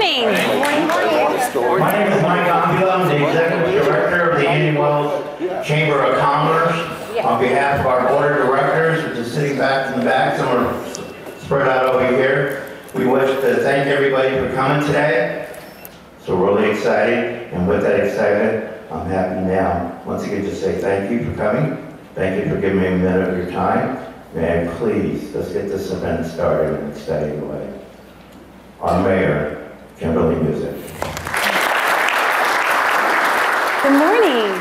morning. My name is Mike Ombula. I'm the Executive Director of the Indian Wells Chamber of Commerce. On behalf of our Board of Directors, which is sitting back in the back, some are spread out over here, we wish to thank everybody for coming today. So we're really excited, and with that excitement, I'm happy now, once again, to say thank you for coming. Thank you for giving me a minute of your time. And please, let's get this event started in an exciting way. Our Mayor, Kimberly Music. Good morning.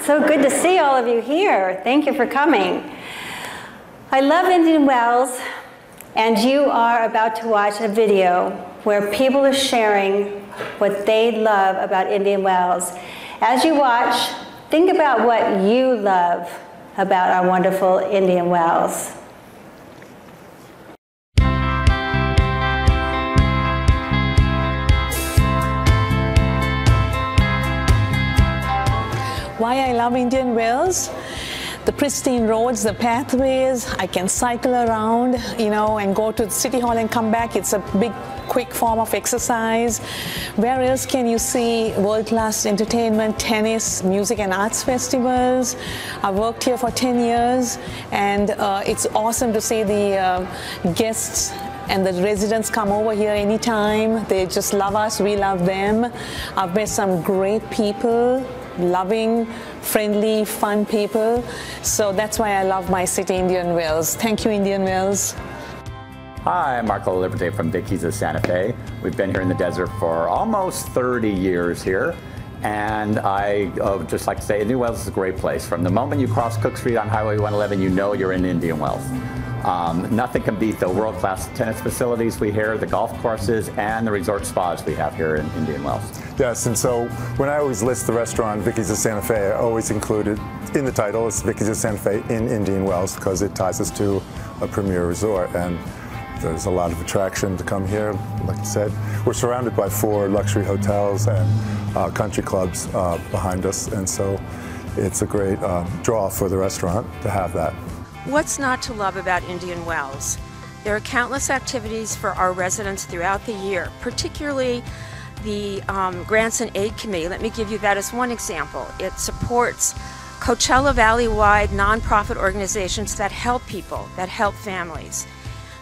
So good to see all of you here. Thank you for coming. I love Indian Wells, and you are about to watch a video where people are sharing what they love about Indian Wells. As you watch, think about what you love about our wonderful Indian Wells. Why I love Indian Wells? The pristine roads, the pathways, I can cycle around, and go to the City Hall and come back. It's a big, quick form of exercise. Where else can you see world-class entertainment, tennis, music and arts festivals? I've worked here for 10 years, and it's awesome to see the guests and the residents come over here anytime. They just love us, we love them. I've met some great people, loving, friendly, fun people. So that's why I love my city, Indian Wells. Thank you, Indian Wells. Hi, I'm Marco Liberté from Dickies of Santa Fe. We've been here in the desert for almost 30 years here. And I just like to say, Indian Wells is a great place. From the moment you cross Cook Street on Highway 111, you know you're in Indian Wells. Nothing can beat the world-class tennis facilities we have, the golf courses, and the resort spas we have here in Indian Wells. Yes, and so when I always list the restaurant Vicky's of Santa Fe, I always include it in the title. It's Vicky's of Santa Fe in Indian Wells because it ties us to a premier resort, and there's a lot of attraction to come here. Like I said, we're surrounded by 4 luxury hotels and country clubs behind us, and so it's a great draw for the restaurant to have that. What's not to love about Indian Wells? There are countless activities for our residents throughout the year, particularly the Grants and Aid Committee. Let me give you that as one example. It supports Coachella Valley-wide nonprofit organizations that help people, that help families.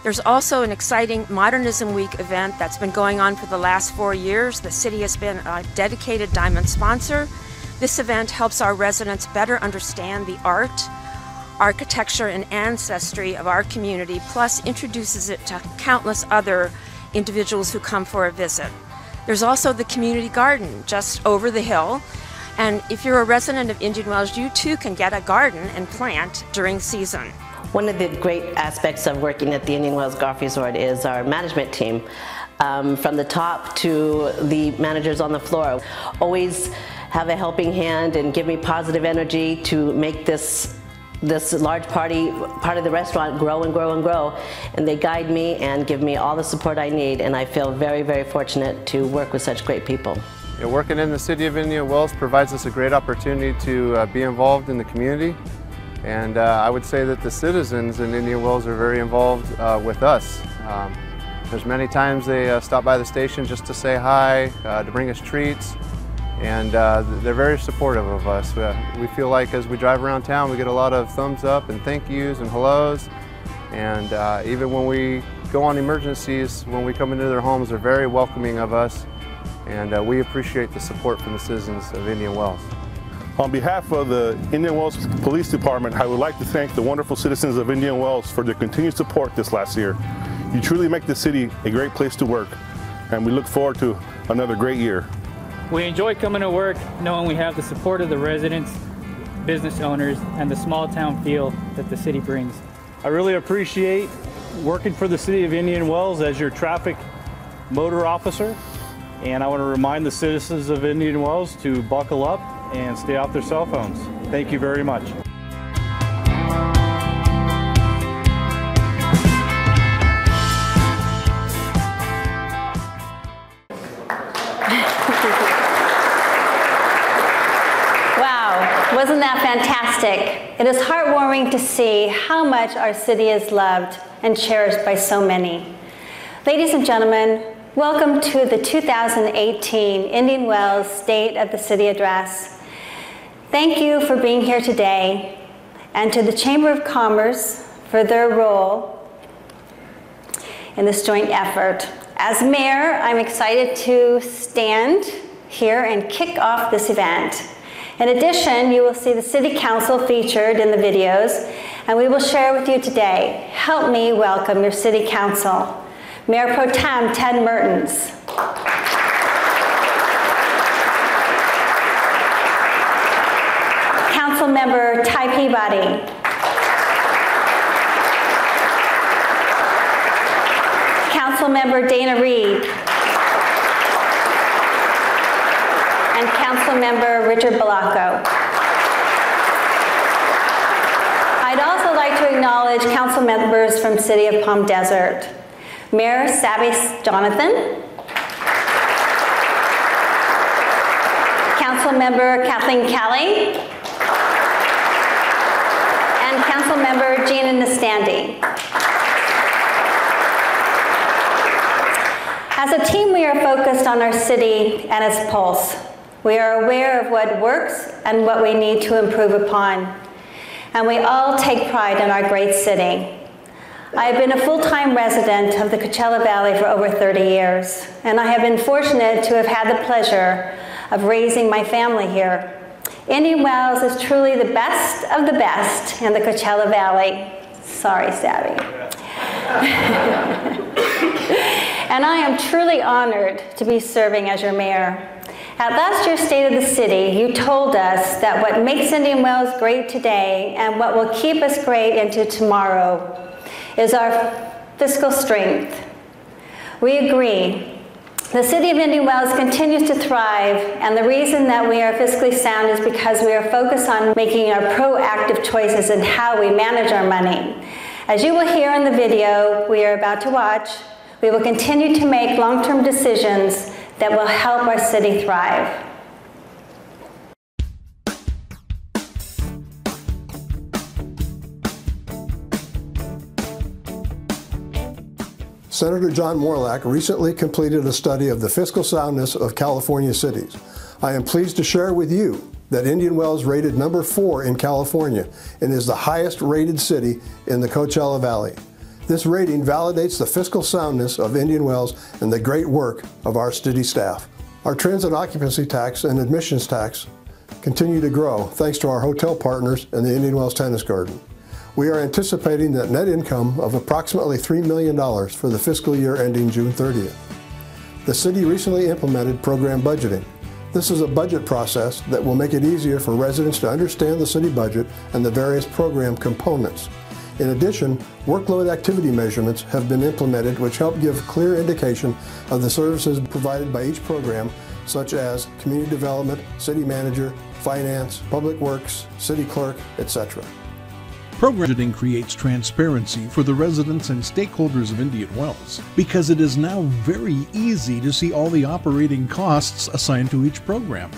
There's also an exciting Modernism Week event that's been going on for the last 4 years. The city has been a dedicated Diamond sponsor. This event helps our residents better understand the art, architecture, and ancestry of our community, plus introduces it to countless other individuals who come for a visit. There's also the community garden just over the hill, and if you're a resident of Indian Wells, you too can get a garden and plant during season. One of the great aspects of working at the Indian Wells Golf Resort is our management team. From the top to the managers on the floor, always have a helping hand and give me positive energy to make this large part of the restaurant grow and grow and grow, and they guide me and give me all the support I need, and I feel very, very fortunate to work with such great people. Working in the city of Indian Wells provides us a great opportunity to be involved in the community, and I would say that the citizens in Indian Wells are very involved with us. There's many times they stop by the station just to say hi, to bring us treats. And they're very supportive of us. We feel like as we drive around town, we get a lot of thumbs up and thank yous and hellos. And even when we go on emergencies, when we come into their homes, they're very welcoming of us. And we appreciate the support from the citizens of Indian Wells. On behalf of the Indian Wells Police Department, I would like to thank the wonderful citizens of Indian Wells for their continued support this last year. You truly make the city a great place to work, and we look forward to another great year. We enjoy coming to work knowing we have the support of the residents, business owners, and the small town feel that the city brings. I really appreciate working for the city of Indian Wells as your traffic motor officer, and I want to remind the citizens of Indian Wells to buckle up and stay off their cell phones. Thank you very much. Wasn't that fantastic? It is heartwarming to see how much our city is loved and cherished by so many. Ladies and gentlemen, Welcome to the 2018 Indian Wells State of the City Address. Thank you for being here today, and to the Chamber of Commerce for their role in this joint effort. As mayor, I'm excited to stand here and kick off this event. In addition, you will see the City Council featured in the videos, and we will share with you today. Help me welcome your City Council. Mayor Pro Tem Ted Mertens. Council Member Ty Peabody. Council Member Dana Reed. And Council Member Richard Balaco. I'd also like to acknowledge council members from City of Palm Desert. Mayor Sabby Jonathan. Council Member Kathleen Kelly. And Council Member Gina Nastandi. As a team, we are focused on our city and its pulse. We are aware of what works and what we need to improve upon. And we all take pride in our great city. I have been a full-time resident of the Coachella Valley for over 30 years, and I have been fortunate to have had the pleasure of raising my family here. Indian Wells is truly the best of the best in the Coachella Valley. Sorry, Savvy. And I am truly honored to be serving as your mayor. At last year's State of the City, you told us that what makes Indian Wells great today and what will keep us great into tomorrow is our fiscal strength. We agree. The City of Indian Wells continues to thrive, and the reason that we are fiscally sound is because we are focused on making our proactive choices in how we manage our money. As you will hear in the video we are about to watch, we will continue to make long-term decisions that will help our city thrive. Senator John Morlack recently completed a study of the fiscal soundness of California cities. I am pleased to share with you that Indian Wells rated number 4 in California and is the highest rated city in the Coachella Valley. This rating validates the fiscal soundness of Indian Wells and the great work of our city staff. Our transit occupancy tax and admissions tax continue to grow thanks to our hotel partners and the Indian Wells Tennis Garden. We are anticipating that net income of approximately $3 million for the fiscal year ending June 30th. The city recently implemented program budgeting. This is a budget process that will make it easier for residents to understand the city budget and the various program components. In addition, workload activity measurements have been implemented which help give clear indication of the services provided by each program, such as community development, city manager, finance, public works, city clerk, etc. Program budgeting creates transparency for the residents and stakeholders of Indian Wells because it is now very easy to see all the operating costs assigned to each program.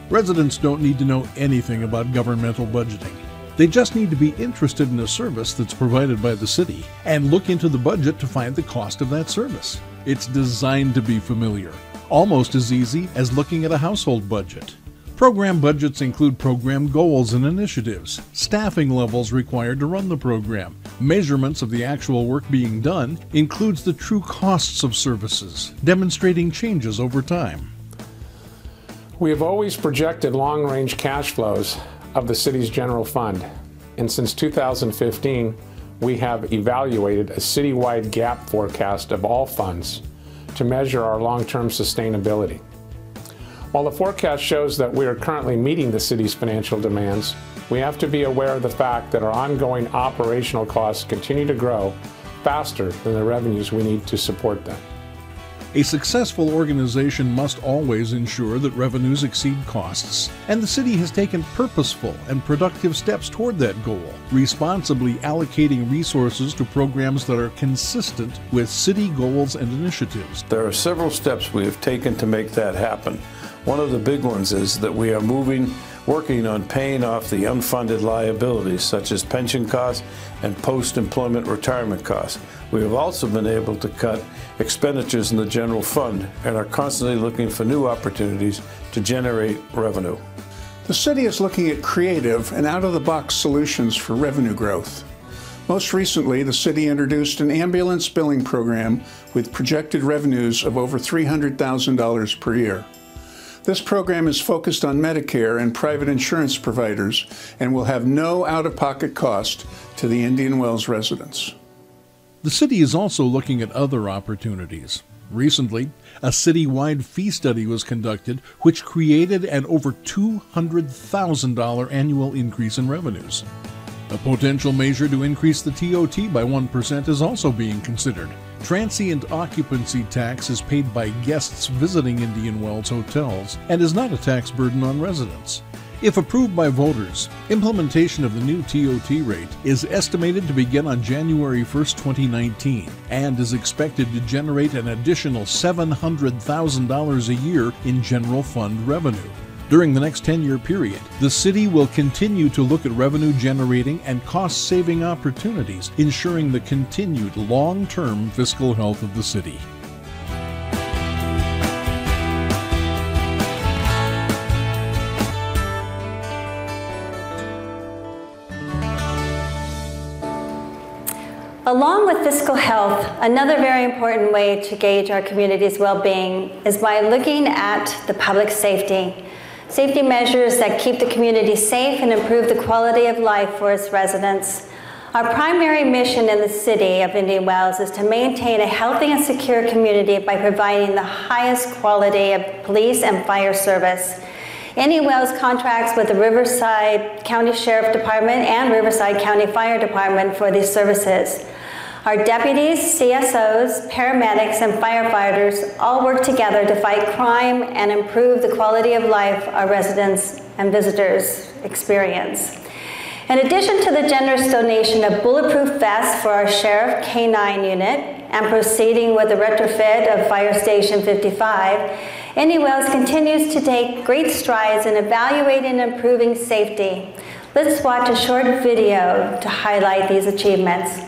Residents don't need to know anything about governmental budgeting. They just need to be interested in a service that's provided by the city and look into the budget to find the cost of that service. It's designed to be familiar, almost as easy as looking at a household budget. Program budgets include program goals and initiatives, staffing levels required to run the program. Measurements of the actual work being done includes the true costs of services, demonstrating changes over time. We have always projected long-range cash flows of the city's general fund, and since 2015, we have evaluated a citywide gap forecast of all funds to measure our long-term sustainability. While the forecast shows that we are currently meeting the city's financial demands, we have to be aware of the fact that our ongoing operational costs continue to grow faster than the revenues we need to support them. A successful organization must always ensure that revenues exceed costs, and the city has taken purposeful and productive steps toward that goal, responsibly allocating resources to programs that are consistent with city goals and initiatives. There are several steps we have taken to make that happen. One of the big ones is that we are moving working on paying off the unfunded liabilities such as pension costs and post-employment retirement costs. We have also been able to cut expenditures in the general fund and are constantly looking for new opportunities to generate revenue. The city is looking at creative and out-of-the-box solutions for revenue growth. Most recently, the city introduced an ambulance billing program with projected revenues of over $300,000 per year. This program is focused on Medicare and private insurance providers and will have no out-of-pocket cost to the Indian Wells residents. The city is also looking at other opportunities. Recently, a citywide fee study was conducted which created an over $200,000 annual increase in revenues. A potential measure to increase the TOT by 1% is also being considered. Transient occupancy tax is paid by guests visiting Indian Wells hotels and is not a tax burden on residents. If approved by voters, implementation of the new TOT rate is estimated to begin on January 1, 2019, and is expected to generate an additional $700,000 a year in general fund revenue. During the next 10-year period, the city will continue to look at revenue-generating and cost-saving opportunities, ensuring the continued long-term fiscal health of the city. Along with fiscal health, another very important way to gauge our community's well-being is by looking at the public safety. Safety measures that keep the community safe and improve the quality of life for its residents. Our primary mission in the city of Indian Wells is to maintain a healthy and secure community by providing the highest quality of police and fire service. Indian Wells contracts with the Riverside County Sheriff Department and Riverside County Fire Department for these services. Our deputies, CSOs, paramedics, and firefighters all work together to fight crime and improve the quality of life our residents and visitors experience. In addition to the generous donation of bulletproof vests for our Sheriff K-9 unit and proceeding with the retrofit of Fire Station 55, Indian Wells continues to take great strides in evaluating and improving safety. Let's watch a short video to highlight these achievements.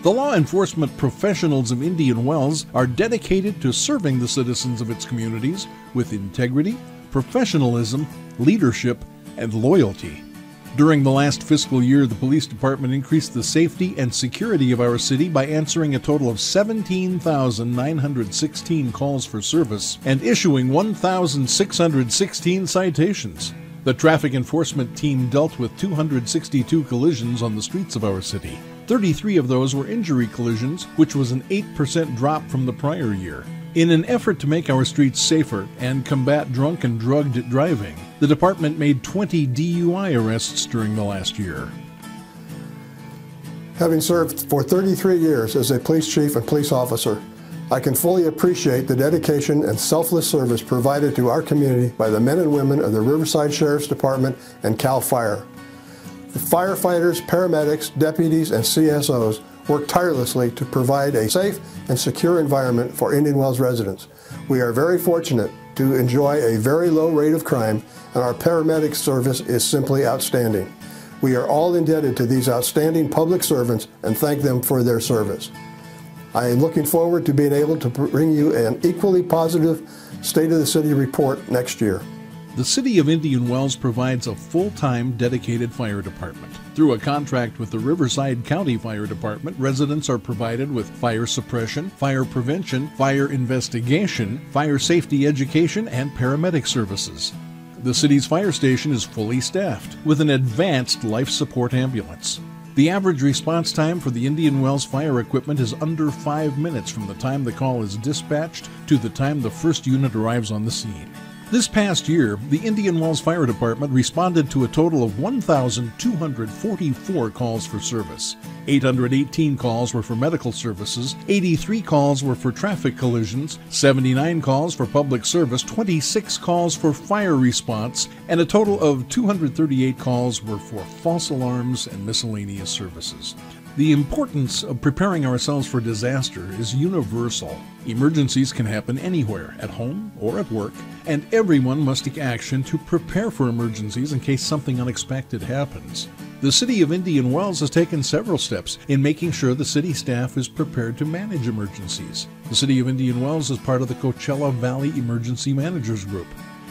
The law enforcement professionals of Indian Wells are dedicated to serving the citizens of its communities with integrity, professionalism, leadership, and loyalty. During the last fiscal year, the police department increased the safety and security of our city by answering a total of 17,916 calls for service and issuing 1,616 citations. The traffic enforcement team dealt with 262 collisions on the streets of our city. 33 of those were injury collisions, which was an 8% drop from the prior year. In an effort to make our streets safer and combat drunk and drugged driving, the department made 20 DUI arrests during the last year. Having served for 33 years as a police chief and police officer, I can fully appreciate the dedication and selfless service provided to our community by the men and women of the Riverside Sheriff's Department and CAL FIRE. The firefighters, paramedics, deputies, and CSOs work tirelessly to provide a safe and secure environment for Indian Wells residents. We are very fortunate to enjoy a very low rate of crime, and our paramedic service is simply outstanding. We are all indebted to these outstanding public servants and thank them for their service. I am looking forward to being able to bring you an equally positive State of the City report next year. The City of Indian Wells provides a full-time dedicated fire department. Through a contract with the Riverside County Fire Department, residents are provided with fire suppression, fire prevention, fire investigation, fire safety education, and paramedic services. The city's fire station is fully staffed with an advanced life support ambulance. The average response time for the Indian Wells fire equipment is under 5 minutes from the time the call is dispatched to the time the first unit arrives on the scene. This past year, the Indian Wells Fire Department responded to a total of 1,244 calls for service. 818 calls were for medical services, 83 calls were for traffic collisions, 79 calls for public service, 26 calls for fire response, and a total of 238 calls were for false alarms and miscellaneous services. The importance of preparing ourselves for disaster is universal. Emergencies can happen anywhere, at home or at work, and everyone must take action to prepare for emergencies in case something unexpected happens. The City of Indian Wells has taken several steps in making sure the city staff is prepared to manage emergencies. The City of Indian Wells is part of the Coachella Valley Emergency Managers Group,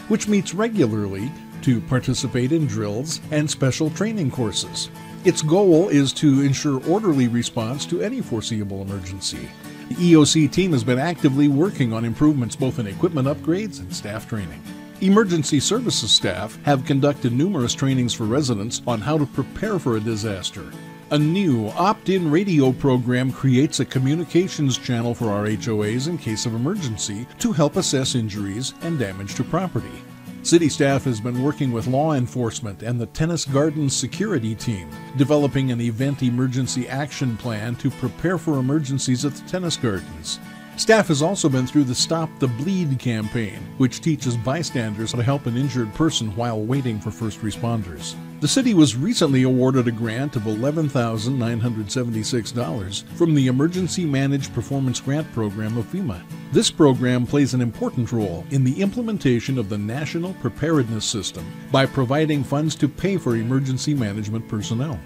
which meets regularly to participate in drills and special training courses. Its goal is to ensure orderly response to any foreseeable emergency. The EOC team has been actively working on improvements both in equipment upgrades and staff training. Emergency services staff have conducted numerous trainings for residents on how to prepare for a disaster. A new opt-in radio program creates a communications channel for our HOAs in case of emergency to help assess injuries and damage to property. City staff has been working with law enforcement and the Tennis Gardens security team, developing an event emergency action plan to prepare for emergencies at the Tennis Gardens. Staff has also been through the Stop the Bleed campaign, which teaches bystanders how to help an injured person while waiting for first responders. The city was recently awarded a grant of $11,976 from the Emergency Managed Performance Grant Program of FEMA. This program plays an important role in the implementation of the National Preparedness System by providing funds to pay for emergency management personnel.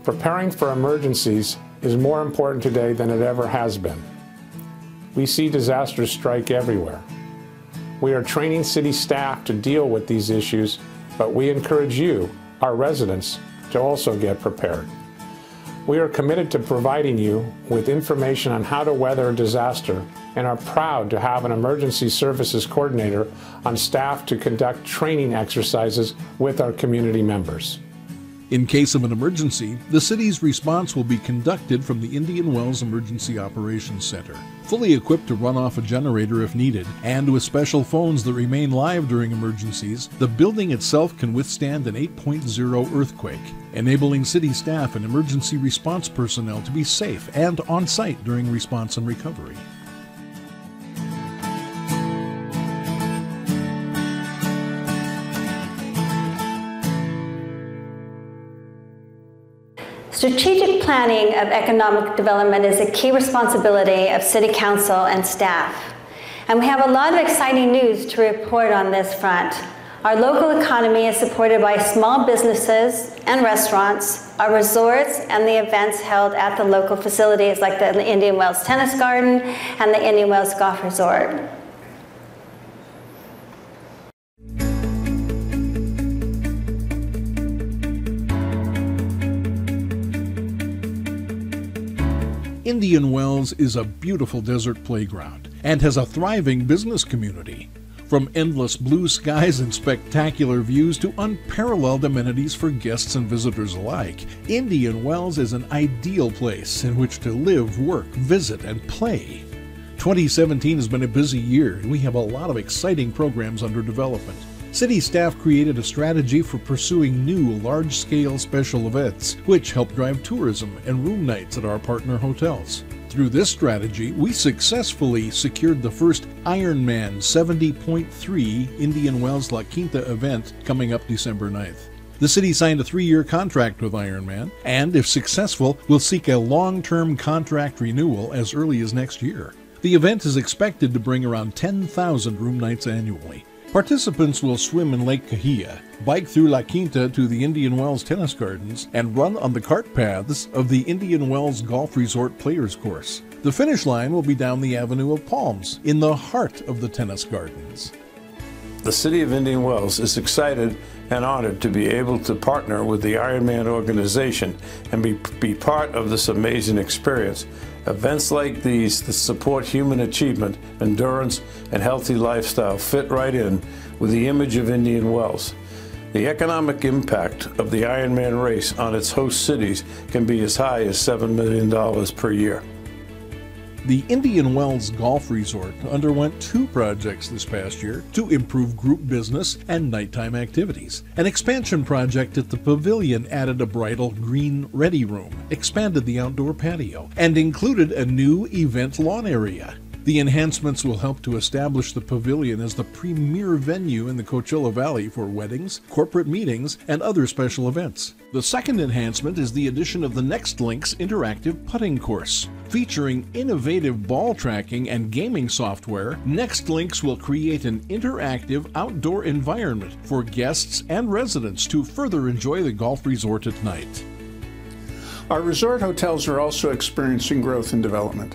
Preparing for emergencies is more important today than it ever has been. We see disasters strike everywhere. We are training city staff to deal with these issues, but we encourage you, our residents, to also get prepared. We are committed to providing you with information on how to weather a disaster and are proud to have an emergency services coordinator on staff to conduct training exercises with our community members. In case of an emergency, the city's response will be conducted from the Indian Wells Emergency Operations Center, fully equipped to run off a generator if needed, and with special phones that remain live during emergencies. The building itself can withstand an 8.0 earthquake, enabling city staff and emergency response personnel to be safe and on-site during response and recovery. Strategic planning of economic development is a key responsibility of City Council and staff. And we have a lot of exciting news to report on this front. Our local economy is supported by small businesses and restaurants, our resorts, and the events held at the local facilities like the Indian Wells Tennis Garden and the Indian Wells Golf Resort. Indian Wells is a beautiful desert playground and has a thriving business community. From endless blue skies and spectacular views to unparalleled amenities for guests and visitors alike, Indian Wells is an ideal place in which to live, work, visit, and play. 2017 has been a busy year, and we have a lot of exciting programs under development. City staff created a strategy for pursuing new large-scale special events, which help drive tourism and room nights at our partner hotels. Through this strategy, we successfully secured the first Ironman 70.3 Indian Wells La Quinta event coming up December 9th. The city signed a 3-year contract with Ironman, and if successful, will seek a long-term contract renewal as early as next year. The event is expected to bring around 10,000 room nights annually. Participants will swim in Lake Cahuilla, bike through La Quinta to the Indian Wells Tennis Gardens, and run on the cart paths of the Indian Wells Golf Resort Players Course. The finish line will be down the Avenue of Palms, in the heart of the Tennis Gardens. The City of Indian Wells is excited and honored to be able to partner with the Ironman organization and be part of this amazing experience. Events like these that support human achievement, endurance, and healthy lifestyle fit right in with the image of Indian Wells. The economic impact of the Ironman race on its host cities can be as high as $7 million per year. The Indian Wells Golf Resort underwent 2 projects this past year to improve group business and nighttime activities. An expansion project at the pavilion added a bridal green ready room, expanded the outdoor patio, and included a new event lawn area. The enhancements will help to establish the pavilion as the premier venue in the Coachella Valley for weddings, corporate meetings, and other special events. The second enhancement is the addition of the NextLinks interactive putting course. Featuring innovative ball tracking and gaming software, NextLinks will create an interactive outdoor environment for guests and residents to further enjoy the golf resort at night. Our resort hotels are also experiencing growth and development.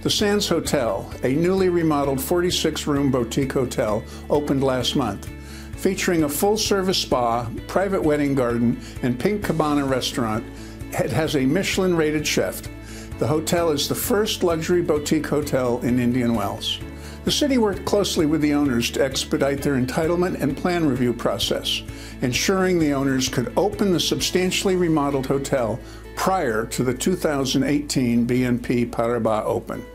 The Sands Hotel, a newly remodeled 46-room boutique hotel, opened last month, featuring a full-service spa, private wedding garden, and Pink Cabana restaurant. It has a Michelin-rated chef. The hotel is the first luxury boutique hotel in Indian Wells. The city worked closely with the owners to expedite their entitlement and plan review process, ensuring the owners could open the substantially remodeled hotel prior to the 2018 BNP Paribas Open.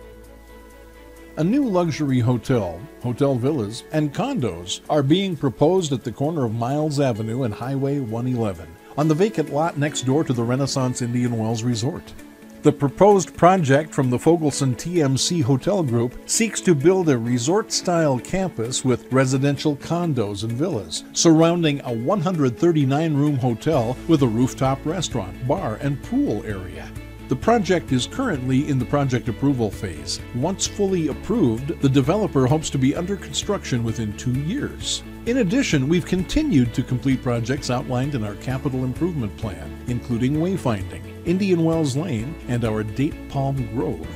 A new luxury hotel, hotel villas, and condos are being proposed at the corner of Miles Avenue and Highway 111 on the vacant lot next door to the Renaissance Indian Wells Resort. The proposed project from the Fogelson TMC Hotel Group seeks to build a resort-style campus with residential condos and villas surrounding a 139-room hotel with a rooftop restaurant, bar, and pool area. The project is currently in the project approval phase. Once fully approved, the developer hopes to be under construction within 2 years. In addition, we've continued to complete projects outlined in our capital improvement plan, including wayfinding, Indian Wells Lane, and our Date Palm Grove.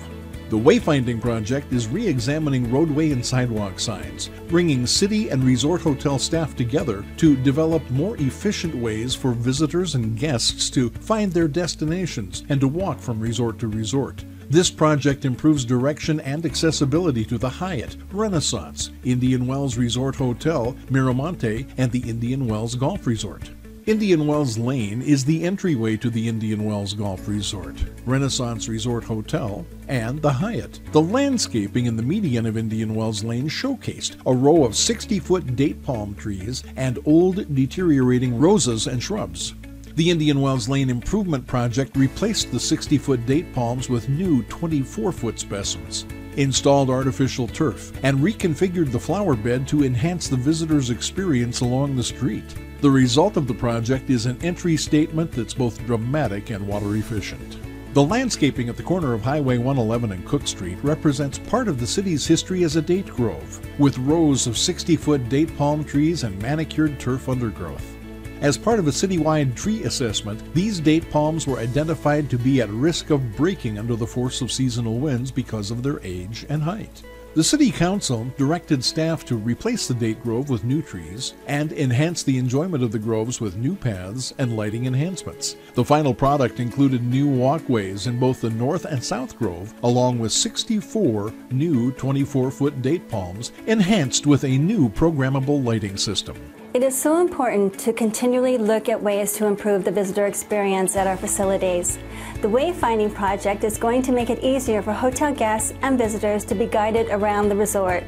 The wayfinding project is re-examining roadway and sidewalk signs, bringing city and resort hotel staff together to develop more efficient ways for visitors and guests to find their destinations and to walk from resort to resort. This project improves direction and accessibility to the Hyatt, Renaissance, Indian Wells Resort Hotel, Miramonte, and the Indian Wells Golf Resort. Indian Wells Lane is the entryway to the Indian Wells Golf Resort, Renaissance Resort Hotel, and the Hyatt. The landscaping in the median of Indian Wells Lane showcased a row of 60-foot date palm trees and old deteriorating roses and shrubs. The Indian Wells Lane Improvement Project replaced the 60-foot date palms with new 24-foot specimens, installed artificial turf, and reconfigured the flower bed to enhance the visitor's experience along the street. The result of the project is an entry statement that's both dramatic and water efficient. The landscaping at the corner of Highway 111 and Cook Street represents part of the city's history as a date grove, with rows of 60-foot date palm trees and manicured turf undergrowth. As part of a citywide tree assessment, these date palms were identified to be at risk of breaking under the force of seasonal winds because of their age and height. The City Council directed staff to replace the date grove with new trees and enhance the enjoyment of the groves with new paths and lighting enhancements. The final product included new walkways in both the North and South Grove, along with 64 new 24-foot date palms enhanced with a new programmable lighting system. It is so important to continually look at ways to improve the visitor experience at our facilities. The Wayfinding Project is going to make it easier for hotel guests and visitors to be guided around the resort.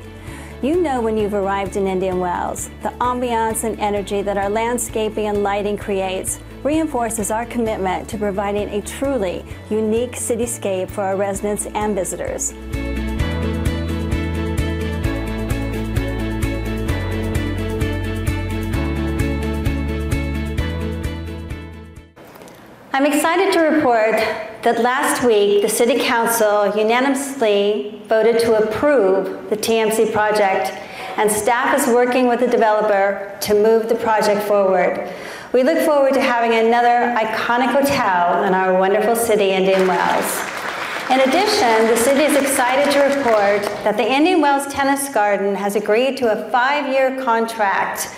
You know when you've arrived in Indian Wells, the ambiance and energy that our landscaping and lighting creates reinforces our commitment to providing a truly unique cityscape for our residents and visitors. I'm excited to report that last week the City Council unanimously voted to approve the TMC project, and staff is working with the developer to move the project forward. We look forward to having another iconic hotel in our wonderful city, Indian Wells. In addition, the city is excited to report that the Indian Wells Tennis Garden has agreed to a 5-year contract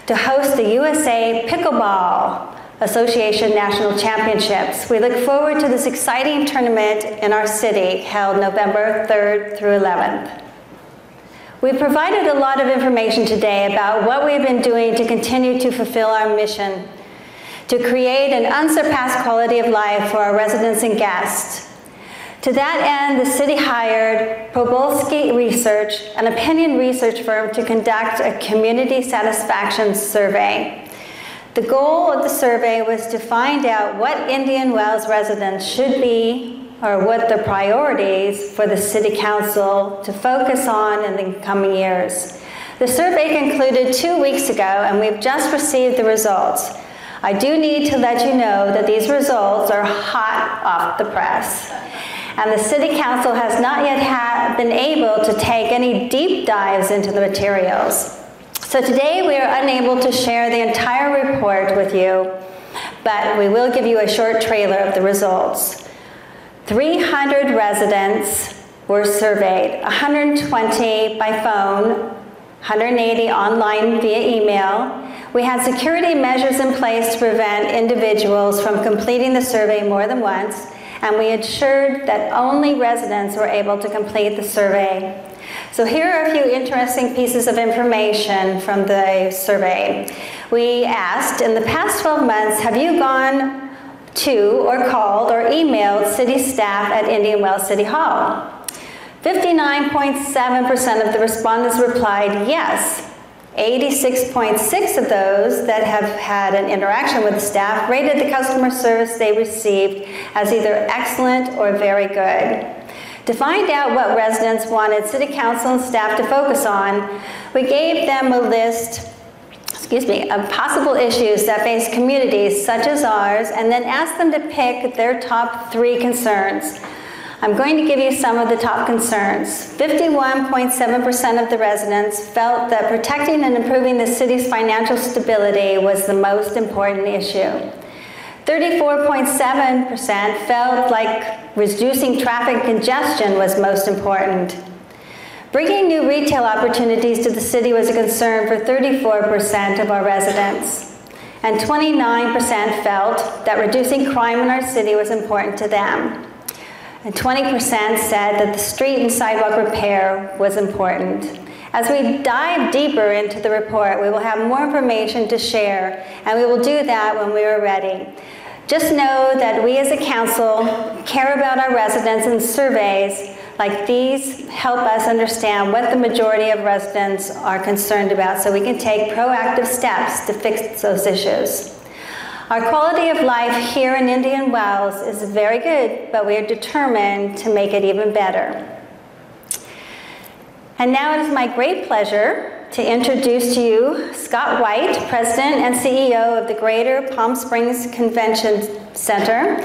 to host the USA Pickleball Association National Championships. We look forward to this exciting tournament in our city held November 3rd through 11th. We've provided a lot of information today about what we've been doing to continue to fulfill our mission, to create an unsurpassed quality of life for our residents and guests. To that end, the city hired Probolsky Research, an opinion research firm, to conduct a community satisfaction survey. The goal of the survey was to find out what Indian Wells residents should be or what the priorities for the City Council to focus on in the coming years. The survey concluded 2 weeks ago, and we've just received the results. I do need to let you know that these results are hot off the press. And the City Council has not yet been able to take any deep dives into the materials. So today we are unable to share the entire report with you, but we will give you a short trailer of the results. 300 residents were surveyed, 120 by phone, 180 online via email. We had security measures in place to prevent individuals from completing the survey more than once, and we ensured that only residents were able to complete the survey. So here are a few interesting pieces of information from the survey. We asked, in the past 12 months, have you gone to or called or emailed city staff at Indian Wells City Hall? 59.7% of the respondents replied yes. 86.6% of those that have had an interaction with the staff rated the customer service they received as either excellent or very good. To find out what residents wanted City Council and staff to focus on, we gave them a list of possible issues that face communities such as ours, and then asked them to pick their top 3 concerns. I'm going to give you some of the top concerns. 51.7% of the residents felt that protecting and improving the city's financial stability was the most important issue. 34.7% felt like reducing traffic congestion was most important. Bringing new retail opportunities to the city was a concern for 34% of our residents. And 29% felt that reducing crime in our city was important to them. And 20% said that the street and sidewalk repair was important. As we dive deeper into the report, we will have more information to share, and we will do that when we are ready. Just know that we as a council care about our residents, and surveys like these help us understand what the majority of residents are concerned about so we can take proactive steps to fix those issues. Our quality of life here in Indian Wells is very good, but we are determined to make it even better. And now it is my great pleasure to introduce to you Scott White, President and CEO of the Greater Palm Springs Convention Center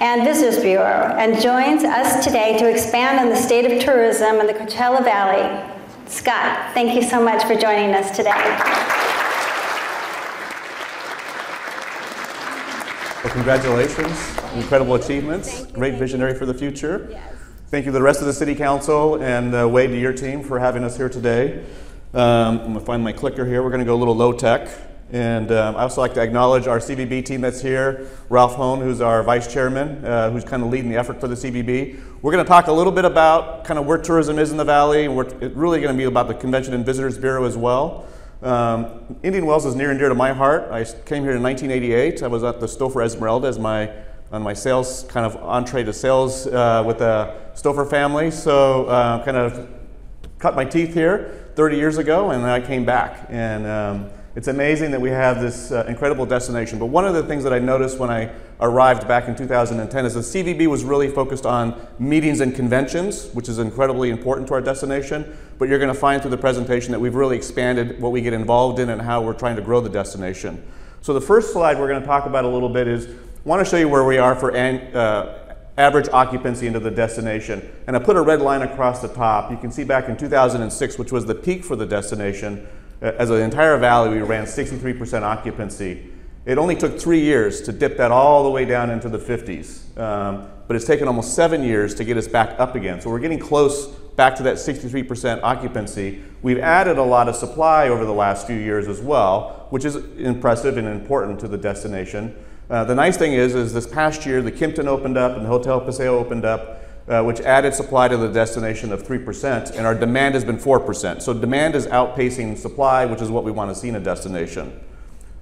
and Visitors Bureau, and joins us today to expand on the state of tourism in the Coachella Valley. Scott, thank you so much for joining us today. Well, congratulations, incredible achievements, great visionary for the future. Yes. Thank you to the rest of the City Council and Wade, to your team, for having us here today. I'm going to find my clicker here. We're going to go a little low tech. And I also like to acknowledge our CVB team that's here, Ralph Hone, who's our vice chairman, who's kind of leading the effort for the CVB. We're going to talk a little bit about kind of where tourism is in the valley, and it's really going to be about the Convention and Visitors Bureau as well. Indian Wells is near and dear to my heart. I came here in 1988. I was at the Stouffer Esmeralda as on my sales kind of entree to sales with the Stouffer family. So kind of cut my teeth here 30 years ago, and then I came back. And it's amazing that we have this incredible destination. But one of the things that I noticed when I arrived back in 2010 is the CVB was really focused on meetings and conventions, which is incredibly important to our destination. But you're going to find through the presentation that we've really expanded what we get involved in and how we're trying to grow the destination. So the first slide we're going to talk about a little bit is, I want to show you where we are for average occupancy into the destination. And I put a red line across the top. You can see back in 2006, which was the peak for the destination, as an entire valley, we ran 63% occupancy. It only took 3 years to dip that all the way down into the 50s. But it's taken almost 7 years to get us back up again. So we're getting close back to that 63% occupancy. We've added a lot of supply over the last few years as well, which is impressive and important to the destination. The nice thing is this past year, the Kimpton opened up and the Hotel Paseo opened up, which added supply to the destination of 3%, and our demand has been 4%. So demand is outpacing supply, which is what we want to see in a destination.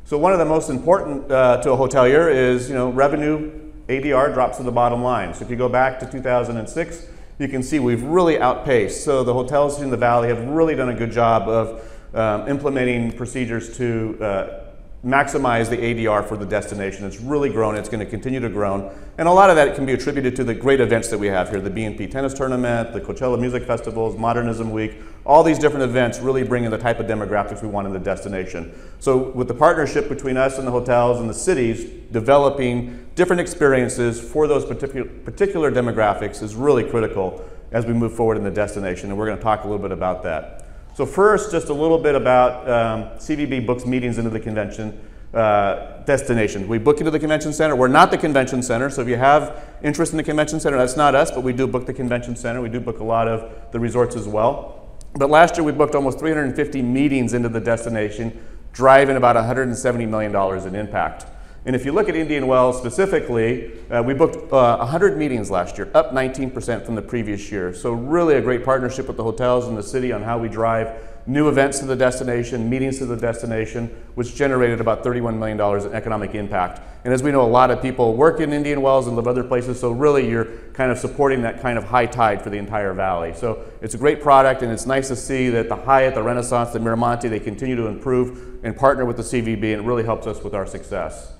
So one of the most important to a hotelier is, revenue, ADR drops to the bottom line. So if you go back to 2006, you can see we've really outpaced. So the hotels in the valley have really done a good job of implementing procedures to maximize the ADR for the destination. It's really grown. It's going to continue to grow. And a lot of that can be attributed to the great events that we have here, the B&P Tennis Tournament, the Coachella Music Festivals, Modernism Week. All these different events really bring in the type of demographics we want in the destination. So with the partnership between us and the hotels and the cities, developing different experiences for those particular demographics is really critical as we move forward in the destination. And we're going to talk a little bit about that. So first, just a little bit about CVB books meetings into the convention destination. We book into the convention center. We're not the convention center, so if you have interest in the convention center, that's not us, but we do book the convention center. We do book a lot of the resorts as well. But last year we booked almost 350 meetings into the destination, driving about $170 million in impact. And if you look at Indian Wells specifically, we booked 100 meetings last year, up 19% from the previous year. So really a great partnership with the hotels and the city on how we drive new events to the destination, meetings to the destination, which generated about $31 million in economic impact. And as we know, a lot of people work in Indian Wells and live other places, so really you're kind of supporting that kind of high tide for the entire valley. So it's a great product, and it's nice to see that the Hyatt, the Renaissance, the Miramonte, they continue to improve and partner with the CVB, and it really helps us with our success.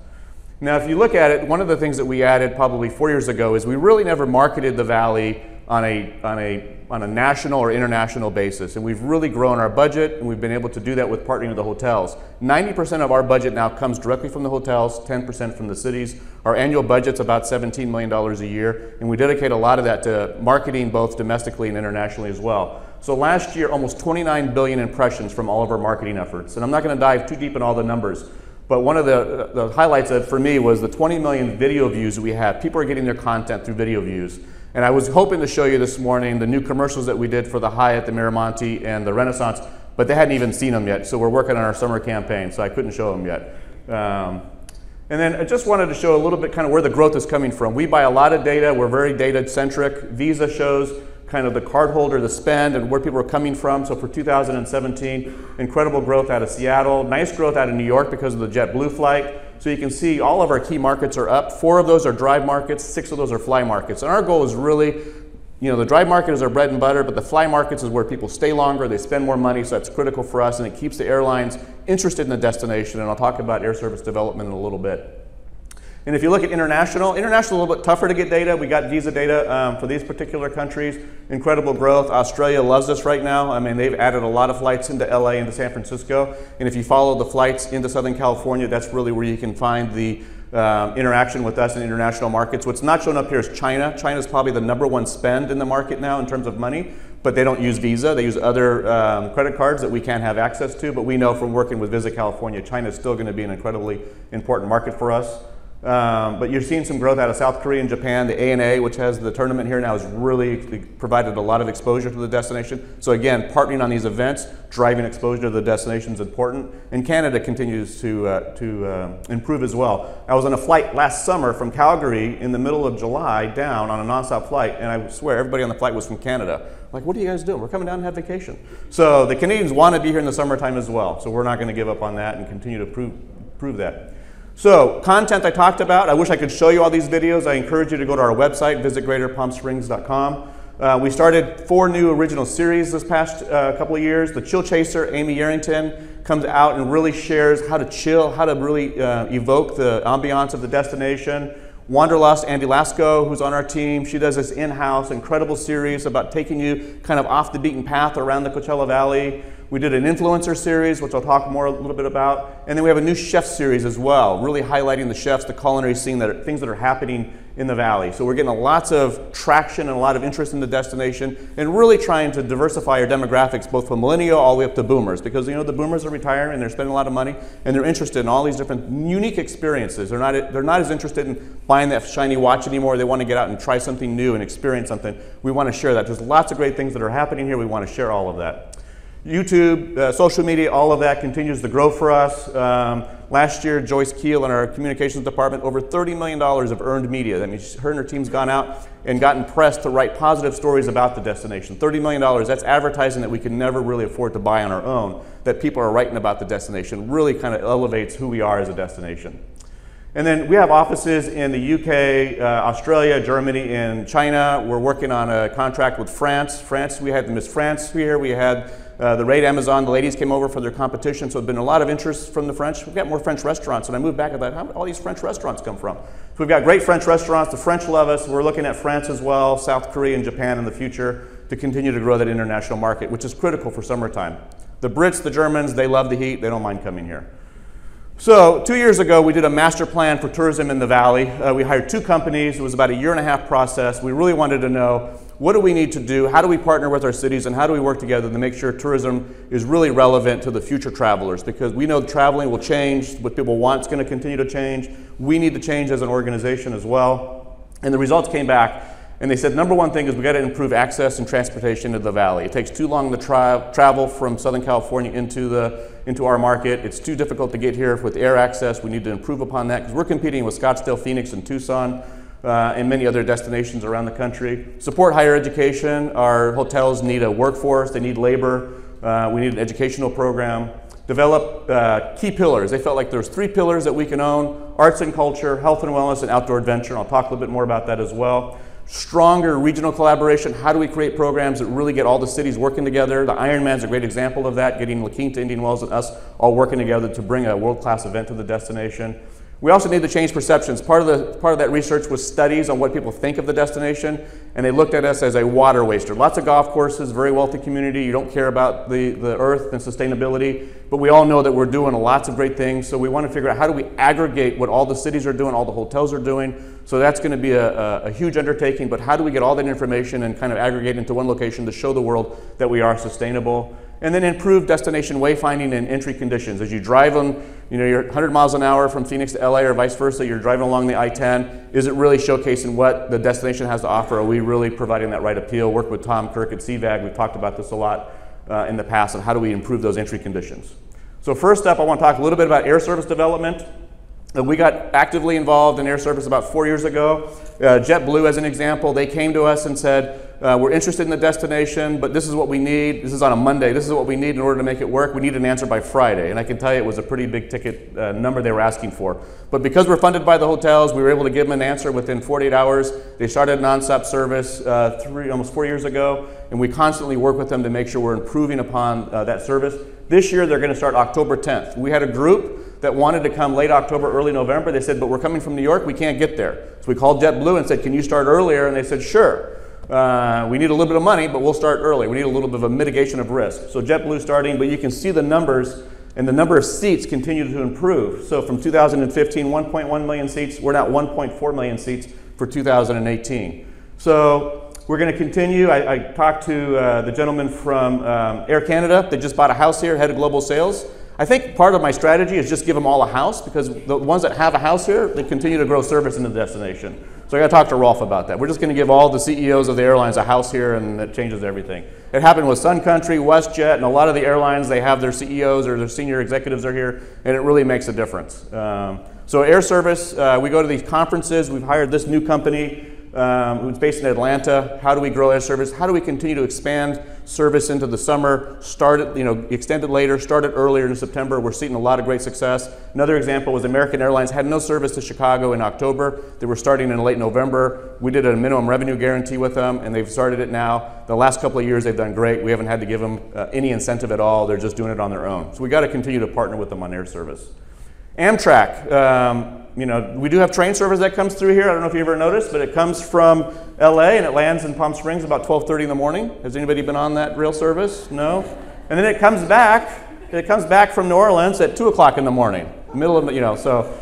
Now, if you look at it, one of the things that we added probably 4 years ago is we really never marketed the Valley on a national or international basis. And we've really grown our budget, and we've been able to do that with partnering with the hotels. 90% of our budget now comes directly from the hotels, 10% from the cities. Our annual budget's about $17 million a year, and we dedicate a lot of that to marketing both domestically and internationally as well. So last year, almost 29 billion impressions from all of our marketing efforts. And I'm not going to dive too deep in all the numbers, but one of the highlights for me was the 20 million video views that we have. People are getting their content through video views. And I was hoping to show you this morning the new commercials that we did for the Hyatt, the Miramonte, and the Renaissance, but they hadn't even seen them yet. So we're working on our summer campaign, so I couldn't show them yet. And then I just wanted to show a little bit kind of where the growth is coming from. We buy a lot of data. We're very data-centric. Visa shows kind of the cardholder, the spend, and where people are coming from. So for 2017, incredible growth out of Seattle, nice growth out of New York because of the JetBlue flight. So you can see all of our key markets are up. 4 of those are drive markets, 6 of those are fly markets. And our goal is really, you know, the drive market is our bread and butter, but the fly markets is where people stay longer, they spend more money, so that's critical for us, and it keeps the airlines interested in the destination. And I'll talk about air service development in a little bit. And if you look at international, a little bit tougher to get data. We got Visa data for these particular countries. Incredible growth. Australia loves us right now. I mean, they've added a lot of flights into LA, into San Francisco. And if you follow the flights into Southern California, that's really where you can find the interaction with us in international markets. What's not shown up here is China. China's probably the #1 spend in the market now in terms of money, but they don't use Visa. They use other credit cards that we can't have access to. But we know from working with Visit California, China is still going to be an incredibly important market for us. But you're seeing some growth out of South Korea and Japan. The ANA, which has the tournament here now, has really provided a lot of exposure to the destination. So again, partnering on these events, driving exposure to the destination is important. And Canada continues to improve as well. I was on a flight last summer from Calgary in the middle of July down on a nonstop flight, and I swear everybody on the flight was from Canada. Like, what are you guys doing? We're coming down and have vacation. So the Canadians want to be here in the summertime as well. So we're not going to give up on that and continue to prove that. So, content I talked about. I wish I could show you all these videos. I encourage you to go to our website, visit greaterpalmsprings.com. We started 4 new original series this past couple of years. The Chill Chaser, Amy Yarrington, comes out and really shares how to chill, how to really evoke the ambiance of the destination. Wanderlust, Andy Lasco, who's on our team, she does this in-house incredible series about taking you kind of off the beaten path around the Coachella Valley. We did an influencer series, which I'll talk a little bit about. And then we have a new chef series as well, really highlighting the chefs, the culinary scene, things that are happening in the valley. So we're getting lots of traction and a lot of interest in the destination, and really trying to diversify our demographics, both from millennial all the way up to boomers, because you know the boomers are retiring and they're spending a lot of money, and they're interested in all these different unique experiences. They're not as interested in buying that shiny watch anymore. They want to get out and try something new and experience something. We want to share that. There's lots of great things that are happening here. We want to share all of that. YouTube, social media, all of that continues to grow for us. Last year, Joyce Keel in our communications department, over $30 million of earned media. That means her and her team's gone out and gotten press to write positive stories about the destination. $30 million, that's advertising that we can never really afford to buy on our own, that people are writing about the destination. Really kind of elevates who we are as a destination. And then we have offices in the UK, Australia, Germany, and China. We're working on a contract with France. We had the Miss France here. We had the Raid Amazon. The ladies came over for their competition, so there's been a lot of interest from the French. We've got more French restaurants. And I moved back and thought, how did all these French restaurants come from? So we've got great French restaurants. The French love us. We're looking at France as well, South Korea and Japan in the future to continue to grow that international market, which is critical for summertime. The Brits, the Germans, they love the heat. They don't mind coming here. So 2 years ago, we did a master plan for tourism in the Valley. We hired 2 companies. It was about a 1.5-year process. We really wanted to know, what do we need to do? How do we partner with our cities? And how do we work together to make sure tourism is really relevant to the future travelers? Because we know traveling will change. What people want is going to continue to change. We need to change as an organization as well. And the results came back. And they said, number one thing is we got to improve access and transportation to the Valley. It takes too long to travel from Southern California into our market. It's too difficult to get here with air access. We need to improve upon that because we're competing with Scottsdale, Phoenix, and Tucson, and many other destinations around the country. Support higher education. Our hotels need a workforce. They need labor. We need an educational program. Develop key pillars. They felt like there's 3 pillars that we can own: arts and culture, health and wellness, and outdoor adventure. And I'll talk a little bit more about that as well. Stronger regional collaboration. How do we create programs that really get all the cities working together? The Ironman's a great example of that, getting La Quinta, Indian Wells, and us all working together to bring a world-class event to the destination. We also need to change perceptions. Part of that research was studies on what people think of the destination, and they looked at us as a water waster. Lots of golf courses, very wealthy community. You don't care about the earth and sustainability, but we all know that we're doing lots of great things, so we want to figure out how do we aggregate what all the cities are doing, all the hotels are doing. So that's going to be a huge undertaking, but how do we get all that information and kind of aggregate into one location to show the world that we are sustainable? And then improve destination wayfinding and entry conditions. As you drive on, you're 100 miles an hour from Phoenix to LA or vice versa, you're driving along the I-10, is it really showcasing what the destination has to offer? Are we really providing that right appeal? Work with Tom Kirk at CVAG. We've talked about this a lot in the past, and how do we improve those entry conditions? So first up, I want to talk a little bit about air service development. We got actively involved in air service about 4 years ago. JetBlue, as an example, they came to us and said, we're interested in the destination, but this is what we need. This is on a Monday. This is what we need in order to make it work. We need an answer by Friday. And I can tell you it was a pretty big ticket number they were asking for. But because we're funded by the hotels, we were able to give them an answer within 48 hours. They started nonstop service almost 4 years ago, and we constantly work with them to make sure we're improving upon that service. This year, they're going to start October 10th. We had a group that wanted to come late October, early November. They said, but we're coming from New York, we can't get there. So we called JetBlue and said, can you start earlier? And they said, sure. We need a little bit of money, but we'll start early. We need a little bit of a mitigation of risk. So JetBlue starting, but you can see the numbers, and the number of seats continue to improve. So from 2015, 1.1 million seats, we're now 1.4 million seats for 2018. So we're going to continue. I talked to the gentleman from Air Canada that just bought a house here, head of global sales. I think part of my strategy is just give them all a house, because the ones that have a house here, they continue to grow service in the destination. So I got to talk to Rolf about that. We're just going to give all the CEOs of the airlines a house here, and that changes everything. It happened with Sun Country, WestJet, and a lot of the airlines, they have their CEOs or their senior executives are here, and it really makes a difference. So air service, we go to these conferences. We've hired this new company who's based in Atlanta. How do we grow air service? How do we continue to expand service into the summer, start it, extend it later, start it earlier in September? We're seeing a lot of great success. Another example was American Airlines had no service to Chicago in October. They were starting in late November. We did a minimum revenue guarantee with them, and they've started it now. The last couple of years, they've done great. We haven't had to give them any incentive at all. They're just doing it on their own. So we got to continue to partner with them on air service. Amtrak, we do have train service that comes through here. I don't know if you ever noticed, but it comes from LA and it lands in Palm Springs about 12:30 in the morning. Has anybody been on that rail service? No? And then it comes back from New Orleans at 2 o'clock in the morning, middle of, so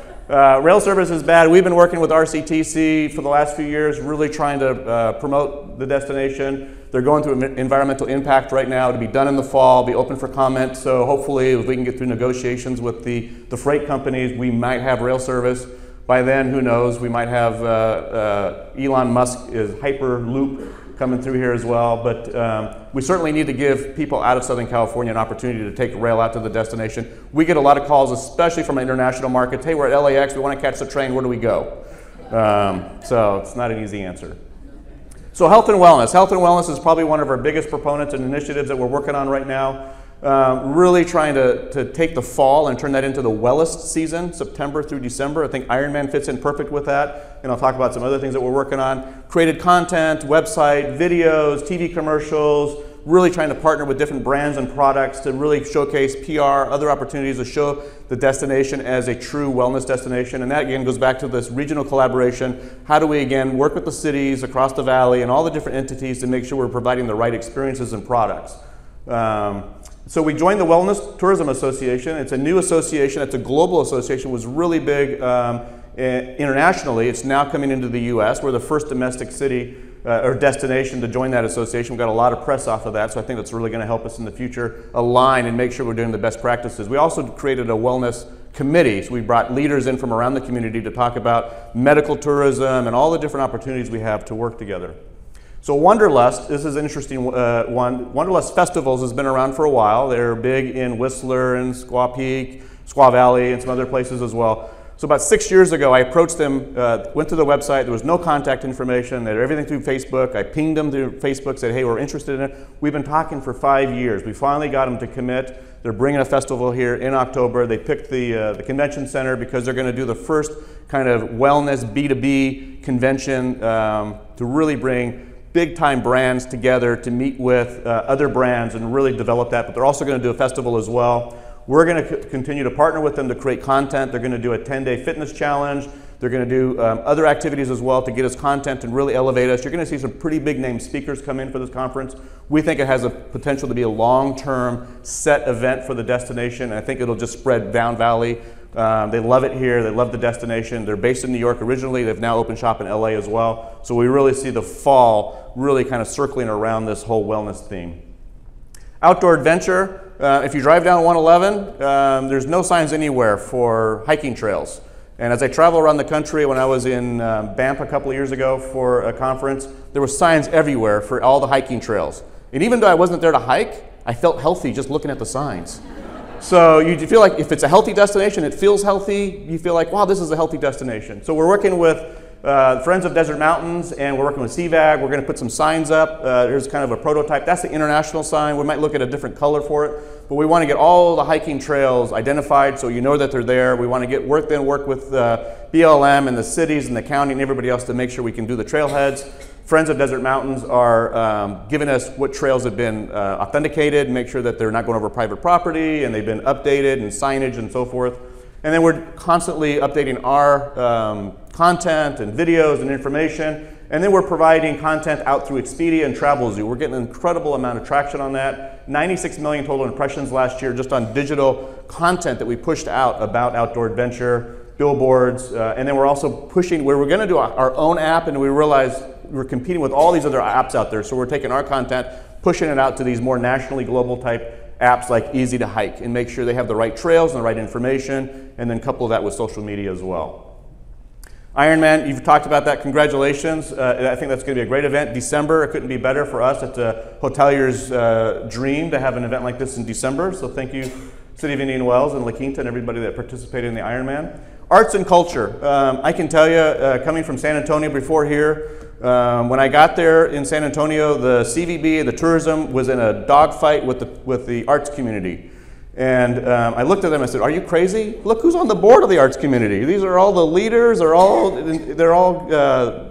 rail service is bad. We've been working with RCTC for the last few years, really trying to promote the destination. They're going through environmental impact right now to be done in the fall, be open for comment. So hopefully if we can get through negotiations with the freight companies, we might have rail service. By then, who knows, we might have Elon Musk's Hyperloop coming through here as well. But we certainly need to give people out of Southern California an opportunity to take rail out to the destination. We get a lot of calls, especially from international markets. Hey, we're at LAX, we want to catch the train, where do we go? So it's not an easy answer. So health and wellness. Health and wellness is probably one of our biggest proponents and initiatives that we're working on right now. Really trying to take the fall and turn that into the wellest season, September through December. I think Ironman fits in perfect with that, and I'll talk about some other things that we're working on. Created content, website, videos, TV commercials, really trying to partner with different brands and products to really showcase PR, other opportunities to show the destination as a true wellness destination. And that again goes back to this regional collaboration. How do we again work with the cities across the valley and all the different entities to make sure we're providing the right experiences and products? So we joined the Wellness Tourism Association. It's a new association. It's a global association. It was really big internationally. It's now coming into the U.S. We're the first domestic city or destination to join that association. We've got a lot of press off of that, so I think that's really going to help us in the future align and make sure we're doing the best practices. We also created a wellness committee, so we brought leaders in from around the community to talk about medical tourism and all the different opportunities we have to work together. So Wanderlust, this is an interesting one. Wanderlust Festivals has been around for a while. They're big in Whistler and Squaw Peak, Squaw Valley, and some other places as well. So about 6 years ago, I approached them, went to the website. There was no contact information. They had everything through Facebook. I pinged them through Facebook, said, hey, we're interested in it. We've been talking for 5 years. We finally got them to commit. They're bringing a festival here in October. They picked the convention center because they're going to do the first kind of wellness B2B convention to really bring big-time brands together to meet with other brands and really develop that. But they're also going to do a festival as well. We're going to continue to partner with them to create content. They're going to do a 10-day fitness challenge. They're going to do other activities as well to get us content and really elevate us. You're going to see some pretty big name speakers come in for this conference. We think it has a potential to be a long-term set event for the destination. And I think it'll just spread down valley. They love it here. They love the destination. They're based in New York originally. They've now opened shop in LA as well. So we really see the fall really kind of circling around this whole wellness theme. Outdoor adventure. If you drive down 111, there's no signs anywhere for hiking trails. And as I travel around the country, when I was in Banff a couple of years ago for a conference, there were signs everywhere for all the hiking trails. And even though I wasn't there to hike, I felt healthy just looking at the signs. So you feel like if it's a healthy destination, it feels healthy, you feel like, wow, this is a healthy destination. So we're working with Friends of Desert Mountains, and we're working with CVAG. We're going to put some signs up. There's kind of a prototype. That's the international sign. We might look at a different color for it, but we want to get all the hiking trails identified so you know that they're there. We want to work with BLM and the cities and the county and everybody else to make sure we can do the trailheads. Friends of Desert Mountains are giving us what trails have been authenticated, make sure that they're not going over private property and they've been updated and signage and so forth. And then we're constantly updating our content and videos and information. And then we're providing content out through Expedia and Travelzoo. We're getting an incredible amount of traction on that. 96 million total impressions last year just on digital content that we pushed out about outdoor adventure, billboards. And then we're also pushing where we're going to do our own app, and we realized we're competing with all these other apps out there. So we're taking our content, pushing it out to these more nationally global type apps like Easy to Hike, and make sure they have the right trails and the right information, and then couple that with social media as well. Ironman, you've talked about that. Congratulations. I think that's going to be a great event. December, it couldn't be better for us. It's a hotelier's dream to have an event like this in December. So thank you, City of Indian Wells and La Quinta and everybody that participated in the Ironman. Arts and culture. I can tell you, coming from San Antonio before here, when I got there in San Antonio, the CVB, the tourism, was in a dogfight with the arts community. And I looked at them and I said, are you crazy? Look who's on the board of the arts community. These are all the leaders,